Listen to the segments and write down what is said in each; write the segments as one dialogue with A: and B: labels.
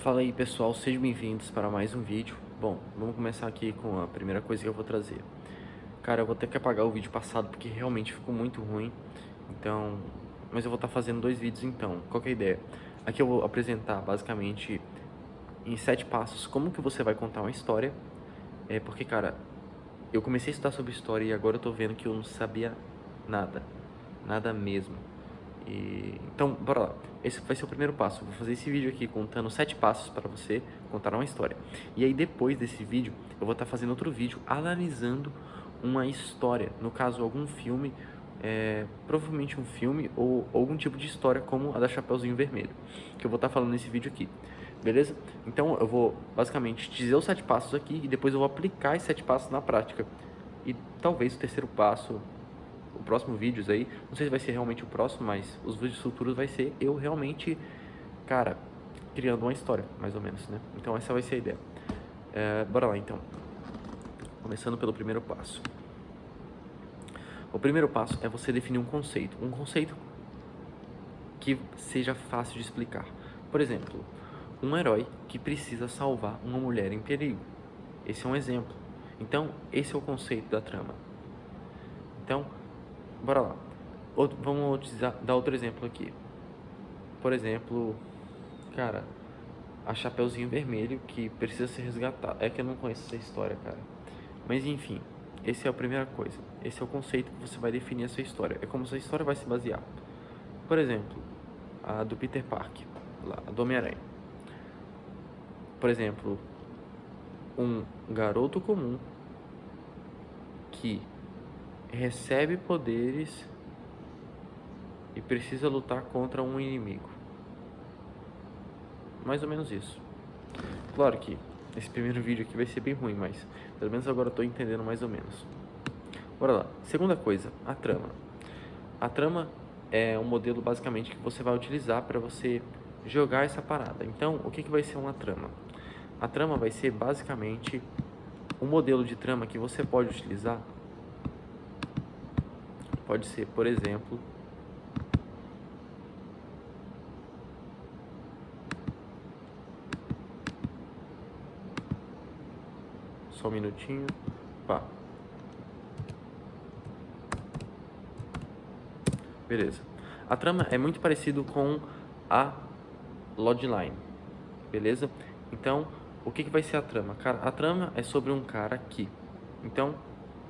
A: Fala aí pessoal, sejam bem-vindos para mais um vídeo. Bom, vamos começar aqui com a primeira coisa que eu vou trazer. Cara, eu vou ter que apagar o vídeo passado porque realmente ficou muito ruim. Então, mas eu vou estar fazendo dois vídeos então. Qual que é a ideia? Aqui eu vou apresentar basicamente em 7 passos como que você vai contar uma história. Porque, cara, eu comecei a estudar sobre história e agora eu tô vendo que eu não sabia nada. Nada mesmo. Então, bora lá. Esse vai ser o primeiro passo. Eu vou fazer esse vídeo aqui contando 7 passos para você contar uma história. E aí depois desse vídeo, eu vou estar fazendo outro vídeo analisando uma história. No caso, algum filme, provavelmente um filme ou algum tipo de história como a da Chapeuzinho Vermelho, que eu vou estar falando nesse vídeo aqui. Beleza? Então eu vou basicamente dizer os 7 passos aqui e depois eu vou aplicar esses 7 passos na prática. E talvez o terceiro passo, o próximo vídeos aí, não sei se vai ser realmente o próximo, mas os vídeos futuros vai ser eu realmente, cara, criando uma história, mais ou menos, né? Então essa vai ser a ideia. Bora lá então. Começando pelo primeiro passo. O primeiro passo é você definir um conceito que seja fácil de explicar. Por exemplo, um herói que precisa salvar uma mulher em perigo. Esse é um exemplo. Então, esse é o conceito da trama. Então, bora lá. Vamos dar outro exemplo aqui. Por exemplo, cara, a Chapeuzinho Vermelho que precisa ser resgatado. É que eu não conheço essa história, cara. Mas enfim, essa é a primeira coisa. Esse é o conceito que você vai definir a sua história. É como a história vai se basear. Por exemplo, a do Peter Parker, lá, a do Homem-Aranha. Por exemplo, um garoto comum que recebe poderes e precisa lutar contra um inimigo. Mais ou menos isso. Claro que esse primeiro vídeo aqui vai ser bem ruim, mas pelo menos agora eu tô entendendo mais ou menos. Bora lá. Segunda coisa, a trama. A trama é um modelo basicamente que você vai utilizar para você jogar essa parada. Então, o que vai ser uma trama? A trama vai ser basicamente um modelo de trama que você pode utilizar. Pode ser, por exemplo, só um minutinho. Pá. Beleza. A trama é muito parecido com a logline. Beleza? Então, o que vai ser a trama? Cara, a trama é sobre um cara aqui. Então,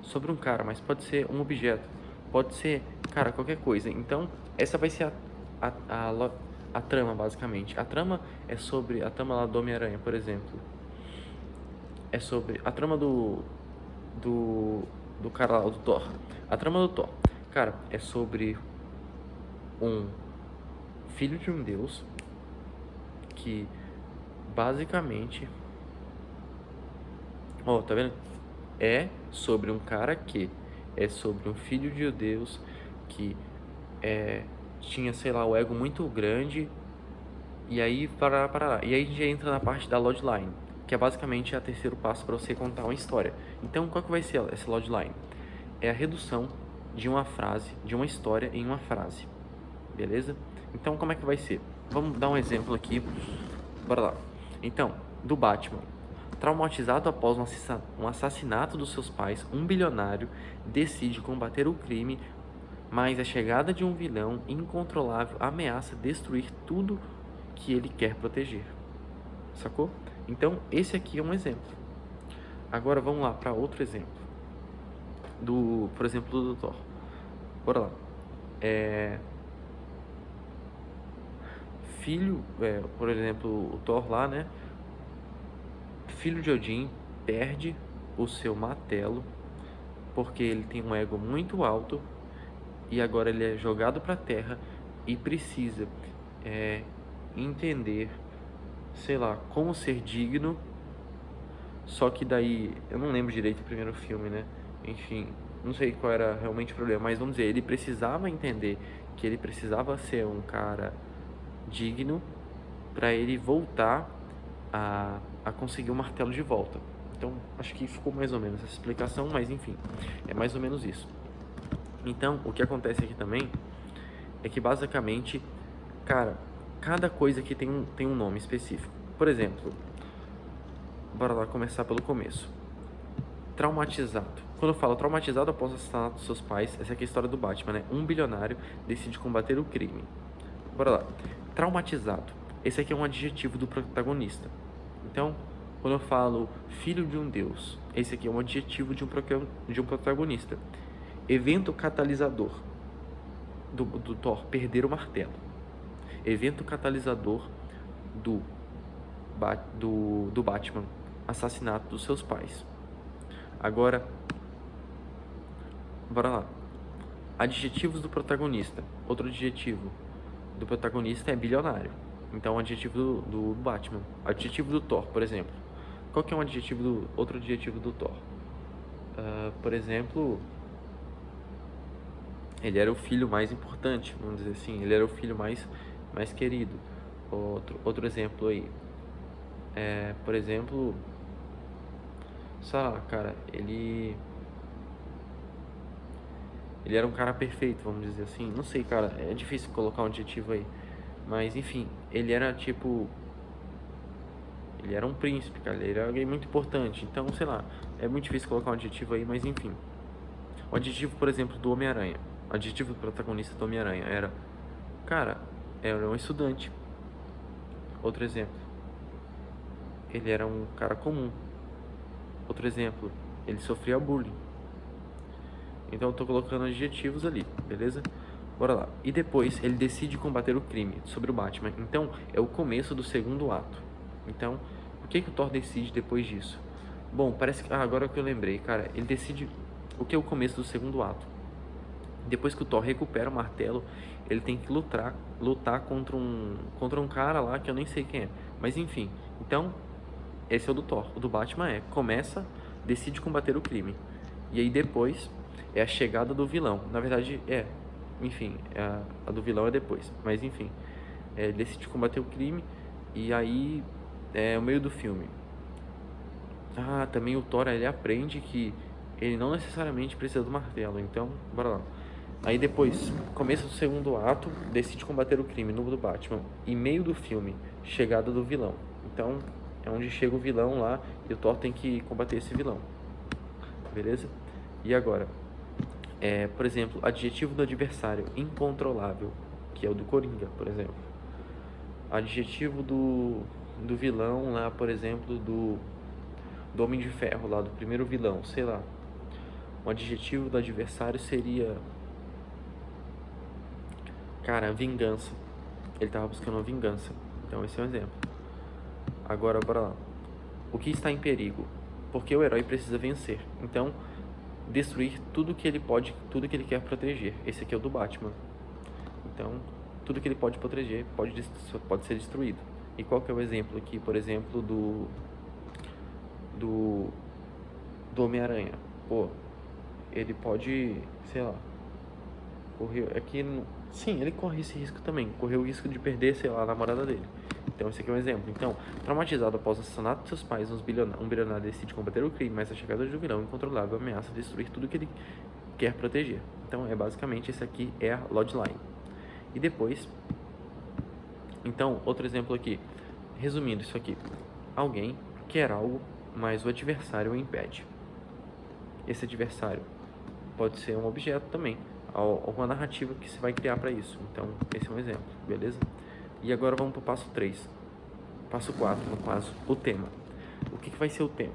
A: sobre um cara, mas pode ser um objeto. Pode ser, cara, qualquer coisa. Então, essa vai ser a trama, basicamente. A trama é sobre a trama lá do Homem-Aranha, por exemplo. É sobre a trama do cara lá, do Thor. A trama do Thor, cara, é sobre um filho de um deus que basicamente, ó, tá vendo? É sobre um cara que é sobre um filho de um deus que tinha, sei lá, o ego muito grande. E aí, para. E aí a gente entra na parte da logline, que é basicamente o terceiro passo para você contar uma história. Então, qual que vai ser essa logline? É a redução de uma frase, de uma história em uma frase. Beleza? Então, como é que vai ser? Vamos dar um exemplo aqui. Bora lá. Então, do Batman. Traumatizado após um assassinato dos seus pais, um bilionário decide combater o crime, mas a chegada de um vilão incontrolável ameaça destruir tudo que ele quer proteger. Sacou? Então, esse aqui é um exemplo. Agora vamos lá para outro exemplo. Por exemplo, do Thor. Bora lá. Por exemplo, o Thor lá, né? Filho de Odin perde o seu martelo porque ele tem um ego muito alto e agora ele é jogado para a terra e precisa entender, sei lá, como ser digno. Só que daí, eu não lembro direito do primeiro filme, né? Enfim, não sei qual era realmente o problema, mas vamos dizer, ele precisava entender que ele precisava ser um cara digno para ele voltar a conseguir o martelo de volta. Então, acho que ficou mais ou menos essa explicação, mas enfim, é mais ou menos isso. Então, o que acontece aqui também é que basicamente, cara, cada coisa aqui tem um nome específico. Por exemplo, bora lá começar pelo começo. Traumatizado. Quando eu falo traumatizado após o assassinato dos seus pais, essa aqui é a história do Batman, né? Um bilionário decide combater o crime. Bora lá. Traumatizado. Esse aqui é um adjetivo do protagonista. Então, quando eu falo filho de um deus, esse aqui é um adjetivo de um protagonista. Evento catalisador do Thor, perder o martelo. Evento catalisador do Batman, assassinato dos seus pais. Agora, bora lá. Adjetivos do protagonista. Outro adjetivo do protagonista é bilionário. Então, o adjetivo do Batman. Adjetivo do Thor, por exemplo. Qual que é outro adjetivo do Thor? Por exemplo, ele era o filho mais importante, vamos dizer assim. Ele era o filho mais querido. Outro exemplo aí. Por exemplo, sei lá, cara, ele era um cara perfeito, vamos dizer assim. Não sei, cara, é difícil colocar um adjetivo aí. Mas, enfim, ele era tipo... Ele era um príncipe, cara, ele era alguém muito importante. Então, sei lá, é muito difícil colocar um adjetivo aí, mas enfim. O adjetivo, por exemplo, do Homem-Aranha. O adjetivo do protagonista do Homem-Aranha era... Cara, era um estudante. Outro exemplo. Ele era um cara comum. Outro exemplo. Ele sofria bullying. Então eu tô colocando adjetivos ali, beleza? Bora lá. E depois ele decide combater o crime sobre o Batman. Então é o começo do segundo ato. Então, o que o Thor decide depois disso? Bom, parece que... agora que eu lembrei, cara. Ele decide o que é o começo do segundo ato. Depois que o Thor recupera o martelo, ele tem que lutar contra um cara lá que eu nem sei quem é. Mas enfim, então, esse é o do Thor. O do Batman decide combater o crime. E aí depois é a chegada do vilão. Na verdade, enfim, a do vilão é depois. Mas enfim, ele decide combater o crime. E aí é o meio do filme. Também o Thor, ele aprende que ele não necessariamente precisa do martelo. Então, bora lá. Aí depois, começo do segundo ato, decide combater o crime no do Batman. E meio do filme, chegada do vilão. Então, é onde chega o vilão lá e o Thor tem que combater esse vilão. Beleza? E agora, por exemplo, adjetivo do adversário, incontrolável, que é o do Coringa, por exemplo. Adjetivo do vilão lá, por exemplo, do Homem de Ferro lá, do primeiro vilão, sei lá. Um adjetivo do adversário seria... Cara, vingança. Ele tava buscando uma vingança. Então esse é um exemplo. Agora, bora lá. O que está em perigo? Porque o herói precisa vencer. Então, destruir tudo que ele pode, tudo que ele quer proteger. Esse aqui é o do Batman. Então, tudo que ele pode proteger pode ser destruído. E qual que é o exemplo aqui, por exemplo, do Homem-Aranha? Pô, ele pode, sei lá, correr aqui... Sim, ele corre esse risco também. Correu o risco de perder, sei lá, a namorada dele. Então, esse aqui é um exemplo. Então, traumatizado após o assassinato de seus pais, um bilionário decide combater o crime, mas a chegada de um vilão incontrolável ameaça destruir tudo que ele quer proteger. Então, basicamente, esse aqui é a logline. E depois... Então, outro exemplo aqui. Resumindo isso aqui. Alguém quer algo, mas o adversário o impede. Esse adversário pode ser um objeto também. Alguma narrativa que você vai criar para isso. Então, esse é um exemplo, beleza? E agora vamos para o passo 3. Passo 4, no caso, o tema. O que vai ser o tema?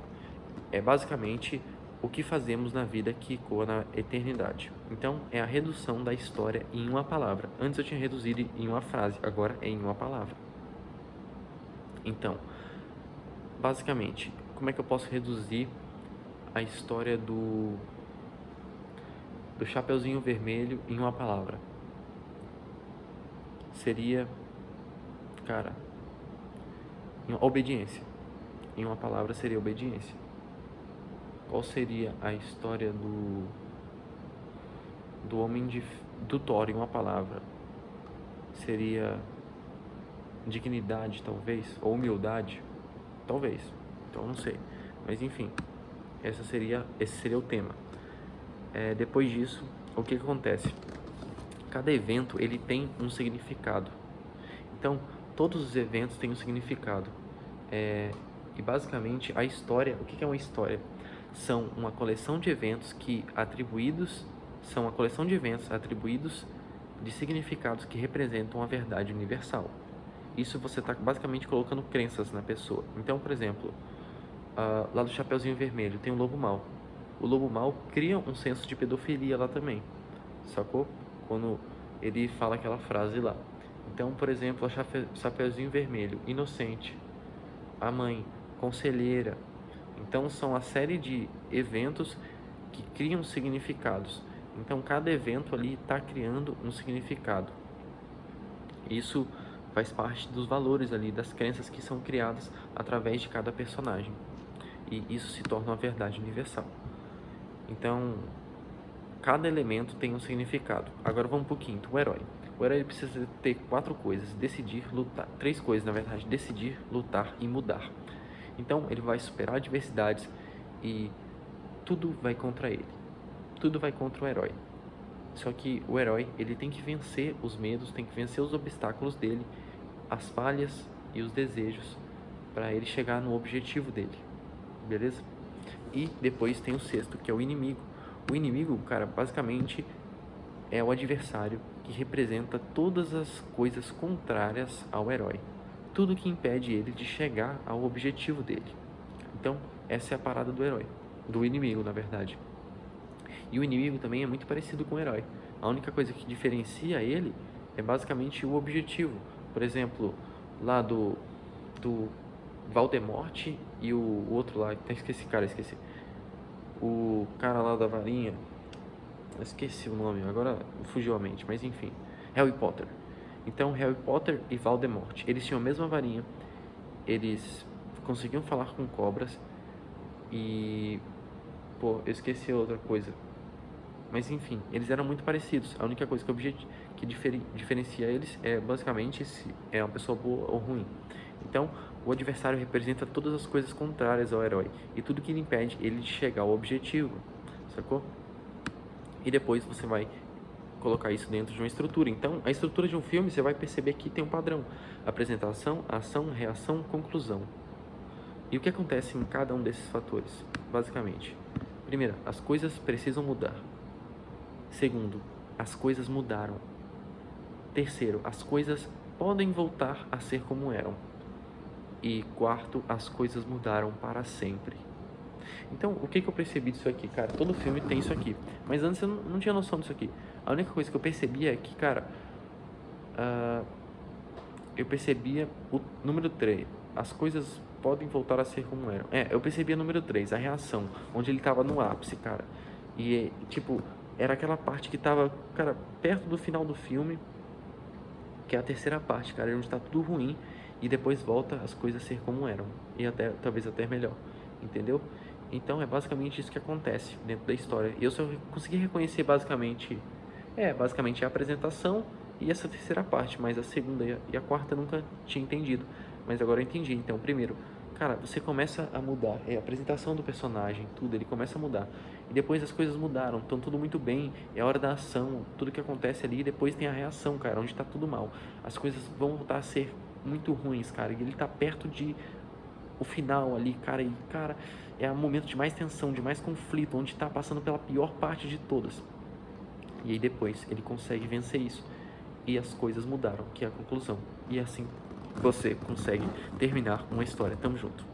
A: É basicamente o que fazemos na vida que ecoa na eternidade. Então, é a redução da história em uma palavra. Antes eu tinha reduzido em uma frase, agora é em uma palavra. Então, basicamente, como é que eu posso reduzir a história do Chapeuzinho Vermelho em uma palavra? Seria, cara, obediência. Em uma palavra seria obediência. Qual seria a história do Thor em uma palavra? Seria dignidade, talvez, ou humildade, talvez. Então não sei, mas enfim, esse seria o tema. Depois disso, o que acontece? Cada evento ele tem um significado. Então, todos os eventos têm um significado. E basicamente a história, o que é uma história? São uma coleção de eventos atribuídos de significados que representam a verdade universal. Isso você está basicamente colocando crenças na pessoa. Então, por exemplo, lá do Chapeuzinho Vermelho tem o Lobo Mau. O Lobo Mau cria um senso de pedofilia lá também, sacou? Quando ele fala aquela frase lá. Então, por exemplo, a Chapeuzinho Vermelho, inocente, a mãe, conselheira. Então, são a série de eventos que criam significados. Então, cada evento ali está criando um significado. Isso faz parte dos valores ali, das crenças que são criadas através de cada personagem. E isso se torna uma verdade universal. Então, cada elemento tem um significado. Agora vamos para o quinto, o herói. O herói precisa ter 4 coisas: decidir, lutar. 3 coisas, na verdade: decidir, lutar e mudar. Então, ele vai superar adversidades e tudo vai contra ele. Tudo vai contra o herói. Só que o herói, ele tem que vencer os medos, tem que vencer os obstáculos dele, as falhas e os desejos, para ele chegar no objetivo dele. Beleza? E depois tem o sexto, que é o inimigo. O inimigo, cara, basicamente é o adversário que representa todas as coisas contrárias ao herói. Tudo que impede ele de chegar ao objetivo dele. Então, essa é a parada do herói. Do inimigo, na verdade. E o inimigo também é muito parecido com o herói. A única coisa que diferencia ele é basicamente o objetivo. Por exemplo, lá do Voldemort e o outro lá, esqueci. O cara lá da varinha, esqueci o nome, agora fugiu a mente, mas enfim, Harry Potter. Então, Harry Potter e Voldemort, eles tinham a mesma varinha, eles conseguiam falar com cobras e... Pô, eu esqueci outra coisa. Mas enfim, eles eram muito parecidos. A única coisa que diferencia eles é basicamente se é uma pessoa boa ou ruim. Então, o adversário representa todas as coisas contrárias ao herói e tudo que lhe impede ele de chegar ao objetivo, sacou? E depois você vai colocar isso dentro de uma estrutura. Então, a estrutura de um filme, você vai perceber que tem um padrão: apresentação, ação, reação, conclusão. E o que acontece em cada um desses fatores? Basicamente, primeiro, as coisas precisam mudar. Segundo, as coisas mudaram. Terceiro, as coisas podem voltar a ser como eram. E quarto, as coisas mudaram para sempre. Então, o que eu percebi disso aqui? Cara, todo filme tem isso aqui. Mas antes eu não tinha noção disso aqui. A única coisa que eu percebia é que, cara... eu percebia o número 3. As coisas podem voltar a ser como eram. Eu percebia o número 3, a reação. Onde ele tava no ápice, cara. E, tipo... era aquela parte que tava, cara, perto do final do filme, que é a terceira parte, cara, onde tá tudo ruim e depois volta as coisas a ser como eram. E até, talvez até melhor, entendeu? Então é basicamente isso que acontece dentro da história. E eu só consegui reconhecer basicamente a apresentação e essa terceira parte, mas a segunda e a quarta eu nunca tinha entendido. Mas agora eu entendi. Então, primeiro, cara, você começa a mudar, a apresentação do personagem, tudo, ele começa a mudar. E depois as coisas mudaram, estão tudo muito bem, é a hora da ação, tudo que acontece ali, e depois tem a reação, cara, onde tá tudo mal. As coisas vão voltar a ser muito ruins, cara, e ele tá perto de o final ali, cara, e, cara, é um momento de mais tensão, de mais conflito, onde tá passando pela pior parte de todas. E aí depois ele consegue vencer isso. E as coisas mudaram, que é a conclusão. E assim você consegue terminar uma história. Tamo junto.